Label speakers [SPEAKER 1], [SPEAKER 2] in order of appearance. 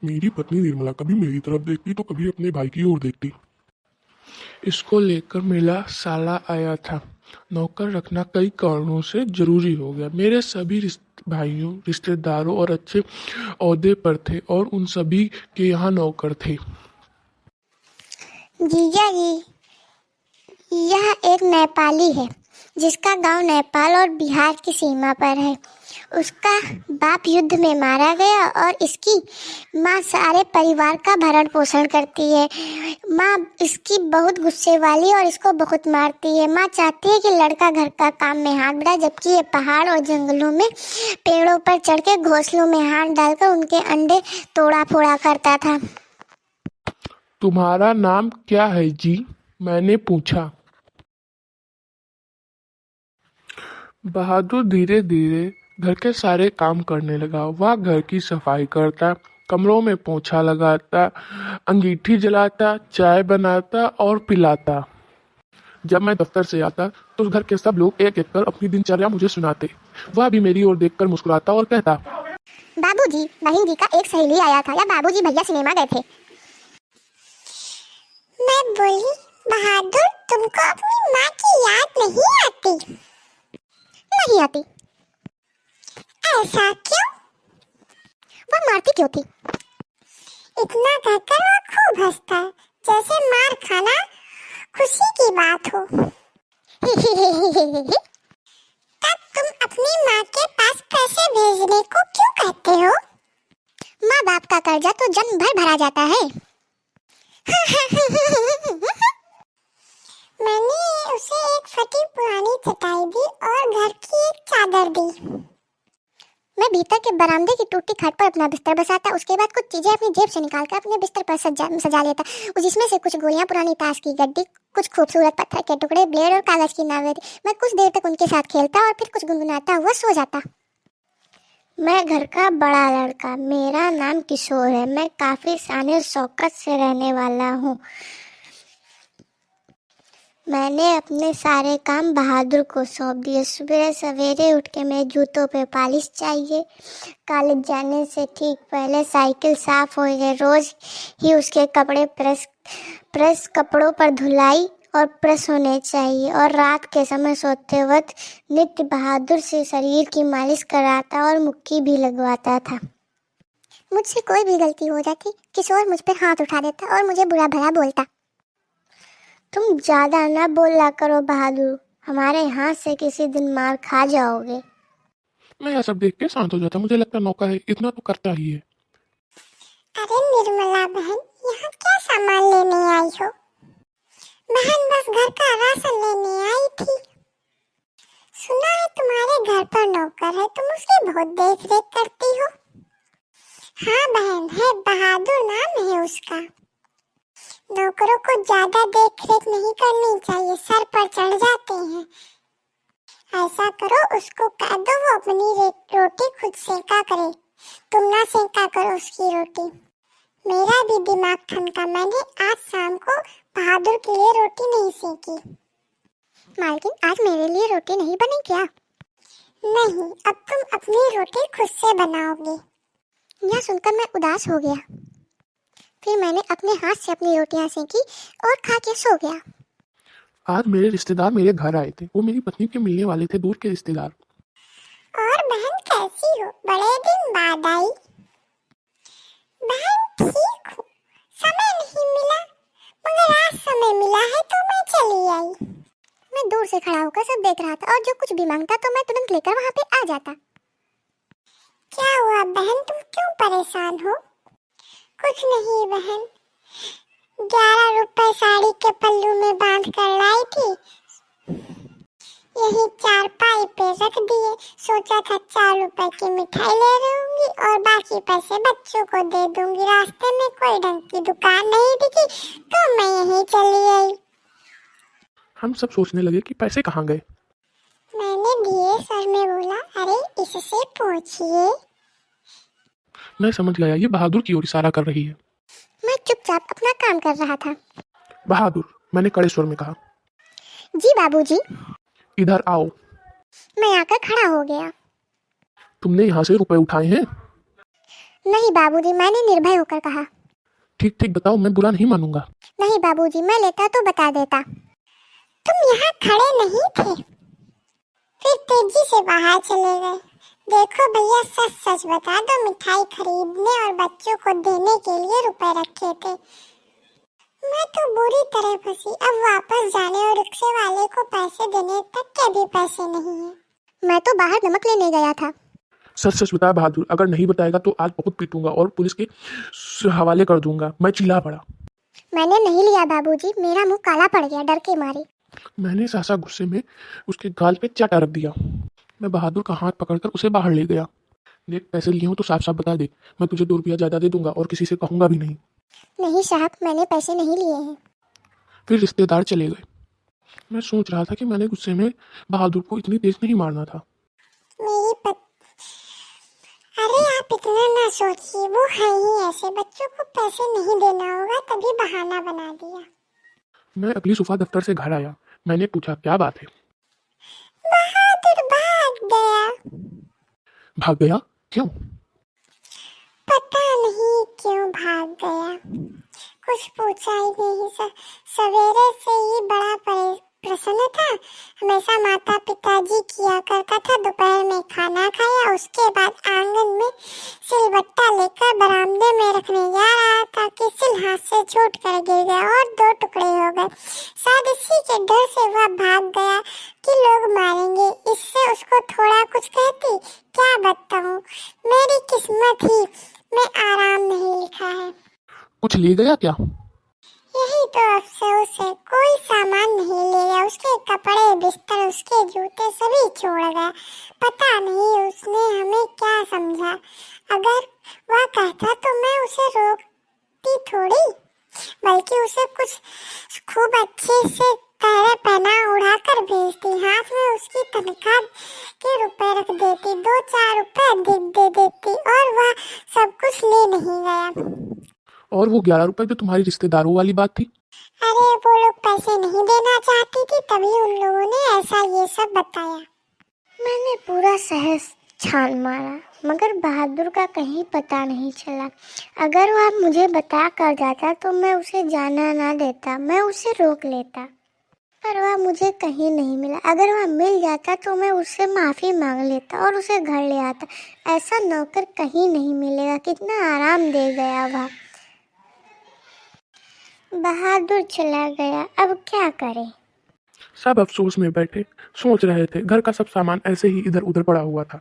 [SPEAKER 1] मेरी पत्नी निर्मला कभी मेरी तरफ देखती तो कभी अपने भाई की ओर देखती। इसको लेकर मेरा साला आया था। नौकर रखना कई कारणों से जरूरी हो गया। मेरे सभी भाइयों, रिश्तेदारों और अच्छे ओहदे पर थे और उन सभी के यहाँ नौकर थे।
[SPEAKER 2] जीजा जी, यह एक नेपाली है जिसका गांव नेपाल और बिहार की सीमा पर है। उसका बाप युद्ध में मारा गया और इसकी माँ सारे परिवार का भरण पोषण करती है। माँ इसकी बहुत गुस्से वाली और इसको बहुत मारती है। माँ चाहती है कि लड़का घर का काम में हाथ बढ़ाए, जबकि ये पहाड़ और जंगलों में पेड़ों पर चढ़ के घोंसलों में हाथ डालकर उनके अंडे तोड़ा फोड़ा करता था।
[SPEAKER 1] तुम्हारा नाम क्या है जी? मैंने पूछा। बहादुर धीरे धीरे घर के सारे काम करने लगा। वह घर की सफाई करता, कमरों में पोछा लगाता, अंगीठी जलाता, चाय बनाता और पिलाता। जब मैं दफ्तर से आता तो घर के सब लोग एक एक कर अपनी दिनचर्या मुझे सुनाते। वह भी मेरी ओर देखकर मुस्कुराता और कहता,
[SPEAKER 2] बाबूजी, बहन जी का एक सहेली आया था, या बाबूजी भैया सिनेमा गए थे। मैं बोली, बहादुर तुमको अपनी माँ की याद नहीं आती? नहीं आती। ऐसा क्यों? वो मारती क्यों थी? इतना कहकर वो खूब हंसता है, जैसे मार खाना खुशी की बात हो। तब तुम अपनी माँ के पास पैसे भेजने को क्यों कहते हो? माँ बाप का कर्जा तो जन्म भर भरा जाता है। मैंने उसे एक फटी पुरानी चटाई दी और घर की एक चादर दी। मैं भीतर के बरामदे की टूटी खाट पर अपना बिस्तर बसाता। उसके बाद कुछ चीजें अपनी जेब से निकालकर अपने बिस्तर पर सजा लेता। जिसमें से कुछ गोलियां, पुरानी ताश की गड्डी, कुछ खूबसूरत पत्थर के टुकड़े, ब्लेड और कागज की नावें थी। मैं कुछ देर तक उनके साथ खेलता और फिर कुछ गुनगुनाता हुआ सो जाता। मैं घर का बड़ा लड़का, मेरा नाम किशोर है। मैं काफी शान शौकत से रहने वाला हूँ। मैंने अपने सारे काम बहादुर को सौंप दिए। सुबह सवेरे उठ के मेरे जूतों पे पॉलिश चाहिए। कॉलेज जाने से ठीक पहले साइकिल साफ हो जाए। रोज ही उसके कपड़े प्रेस कपड़ों पर धुलाई और प्रेस होने चाहिए। और रात के समय सोते वक्त नित्य बहादुर से शरीर की मालिश कराता और मुक्की भी लगवाता था। मुझसे कोई भी गलती हो जाती, किशोर मुझ पर हाथ उठा देता और मुझे बुरा भला बोलता। तुम ज्यादा ना बोला करो बहादुर, हमारे हाथ से किसी दिन मार खा जाओगे।
[SPEAKER 1] मैं यह सब देख के शांत हो जाता। मुझे लगता नौका है, इतना तो करता ही है।
[SPEAKER 2] अरे निर्मला बहन, यहाँ क्या सामान लेने आई हो? बहन बस घर का राशन लेने आई थी। सुना है तुम्हारे घर पर नौकर है, तुम उसकी बहुत देख रेख करती हो। हाँ बहन, है बहादुर नाम है उसका। नौकरों को ज्यादा देख रेख नहीं करनी चाहिए, सर पर चढ़ जाते हैं। ऐसा करो, उसको कह दो वो अपनी रोटी खुद सेका करे, तुम ना सेका करो उसकी रोटी। मेरा भी दिमाग ठनका। मैंने आज शाम को बहादुर के लिए रोटी नहीं सेकी। मालकिन, आज मेरे लिए रोटी नहीं बनी क्या? नहीं, अब तुम अपनी रोटी खुद से बनाओगे। यह सुनकर मैं उदास हो गया। फिर मैंने अपने हाथ से अपनी रोटियां सेकी और खा के सो गया।
[SPEAKER 1] आज मेरे रिश्तेदार मेरे घर आए थे। वो मेरी पत्नी के मिलने वाले थे, दूर के रिश्तेदार।
[SPEAKER 2] और बहन कैसी हो? बड़े दिन बाद आई। बहन ठीक हूँ, समय नहीं मिला, मगर आज समय मिला है तो मैं चली आई। मैं दूर से खड़ा होकर सब देख रहा था और जो कुछ भी मांगता तो मैं तुरंत लेकर वहाँ पे आ जाता। क्या हुआ बहन, तुम क्यों परेशान हो? कुछ नहीं बहन, 11 रुपए साड़ी के पल्लू में बांध कर लाई थी, यही चारपाई पे रख दिए। सोचा था 4 रुपए की मिठाई ले लूंगी और बाकी पैसे बच्चों को दे दूंगी। रास्ते में कोई ढंग की दुकान नहीं दिखी तो मैं यहीं चली आई।
[SPEAKER 1] हम सब सोचने लगे कि पैसे कहाँ गए।
[SPEAKER 2] मैंने धीरे स्वर में बोला, अरे इससे पूछिए।
[SPEAKER 1] मैं समझ गया, ये बहादुर की ओर इशारा कर रही है।
[SPEAKER 2] मैं चुपचाप अपना काम कर रहा था।
[SPEAKER 1] बहादुर, मैंने कड़े स्वर में कहा।
[SPEAKER 2] जी बाबूजी।
[SPEAKER 1] इधर आओ।
[SPEAKER 2] मैं आकर खड़ा हो गया।
[SPEAKER 1] तुमने यहाँ से रुपए उठाए हैं?
[SPEAKER 2] नहीं बाबूजी, मैंने निर्भय होकर कहा।
[SPEAKER 1] ठीक ठीक बताओ, मैं बुरा नहीं मानूंगा।
[SPEAKER 2] नहीं बाबूजी, मैं लेता तो बता देता। तुम यहाँ खड़े नहीं थे, फिर तेजी से बाहर चले गए। देखो भैया, सच सच बता दो, मिठाई खरीदने और बच्चों को देने के लिए रुपए रखे थे। मैं तो बुरी तरह फंसी। अब वापस जाने और रिक्शे वाले को पैसे देने तक के भी पैसे नहीं है। मैं तो बाहर नमक लेने गया था।
[SPEAKER 1] सच सच बता बहादुर, अगर नहीं बताएगा तो आज बहुत पीटूंगा और पुलिस के हवाले कर दूंगा। मैं चिल्ला पड़ा।
[SPEAKER 2] मैंने नहीं लिया बाबूजी, मेरा मुंह काला पड़ गया डर के मारे।
[SPEAKER 1] मैंने सासा गुस्से में उसके गाल पे चाटा रख दिया। मैं बहादुर का हाथ पकड़कर उसे बाहर ले गया। देख, पैसे लिए हो तो साफ साफ बता दे, मैं तुझे 2 रुपया ज्यादा दे दूंगा और किसी से कहूंगा भी नहीं।
[SPEAKER 2] नहीं साहब, मैंने पैसे नहीं लिए हैं।
[SPEAKER 1] फिर रिश्तेदार चले गए। मैं सोच रहा था कि मैंने गुस्से में बहादुर को इतनी तेज नहीं मारना था।
[SPEAKER 2] मेरी पत... अरे आप इतना ना सोचिए, वो है ही ऐसे। बच्चों को पैसे नहीं देना होगा तभी बहाना बना दिया।
[SPEAKER 1] मैं अगली सुबह दफ्तर से घर आया। मैंने पूछा, क्या बात है?
[SPEAKER 2] बहादुर भाग गया।
[SPEAKER 1] भाग गया? क्यों?
[SPEAKER 2] पता नहीं क्यों भाग गया। कुछ पूछा ही नहीं। सवेरे से ही बड़ा प्रसन्न था। हमेशा माता पिताजी किया करता था। दोपहर में खाना खाया, उसके बाद आंगन में सिलबट्टा लेकर बरामदे में रखने जा रहा था कि सिल हाथ से छूट कर गिर गया और 2 टुकड़े हो गए। शायद इसी के डर से वह भाग गया कि लोग मारेंगे। इससे उसको थोड़ा कुछ कहती। क्या बताऊं, मेरी किस्मत ही में आराम नहीं लिखा है।
[SPEAKER 1] कुछ ले गया क्या?
[SPEAKER 2] यही तो अफसोस है, कोई सामान नहीं ले गया। उसके कपड़े, बिस्तर, उसके जूते सभी छोड़ गया। पता नहीं उसने हमें क्या समझा। अगर वह कहता तो मैं उसे रोकती थोड़ी, बल्कि उसे कुछ खूब अच्छे से कपड़े पहना उड़ा कर भेजती। हाथ में उसकी तनख्वाह के रुपए रख देती। 2-4 रुपए दे देती और वह सब कुछ ले नहीं गया।
[SPEAKER 1] और वो 11 रुपए जो तुम्हारी रिश्तेदारों वाली बात थी?
[SPEAKER 2] अरे वो लोग पैसे नहीं देना चाहती थी, तभी उन लोगों ने ऐसा ये सब बताया। मैंने पूरा शहर छान मारा, मगर बहादुर का कहीं पता नहीं चला। अगर वह मुझे बता कर जाता तो मैं उसे जाना ना देता, मैं उसे रोक लेता। पर वह मुझे कहीं नहीं मिला। अगर वह मिल जाता तो मैं उससे माफ़ी मांग लेता और उसे घर ले आता। ऐसा नौकर कहीं नहीं मिलेगा। कितना आराम दे गया वह। बहादुर चला गया, अब क्या करें?
[SPEAKER 1] सब अफसोस में बैठे सोच रहे थे। घर का सब सामान ऐसे ही इधर उधर पड़ा हुआ था।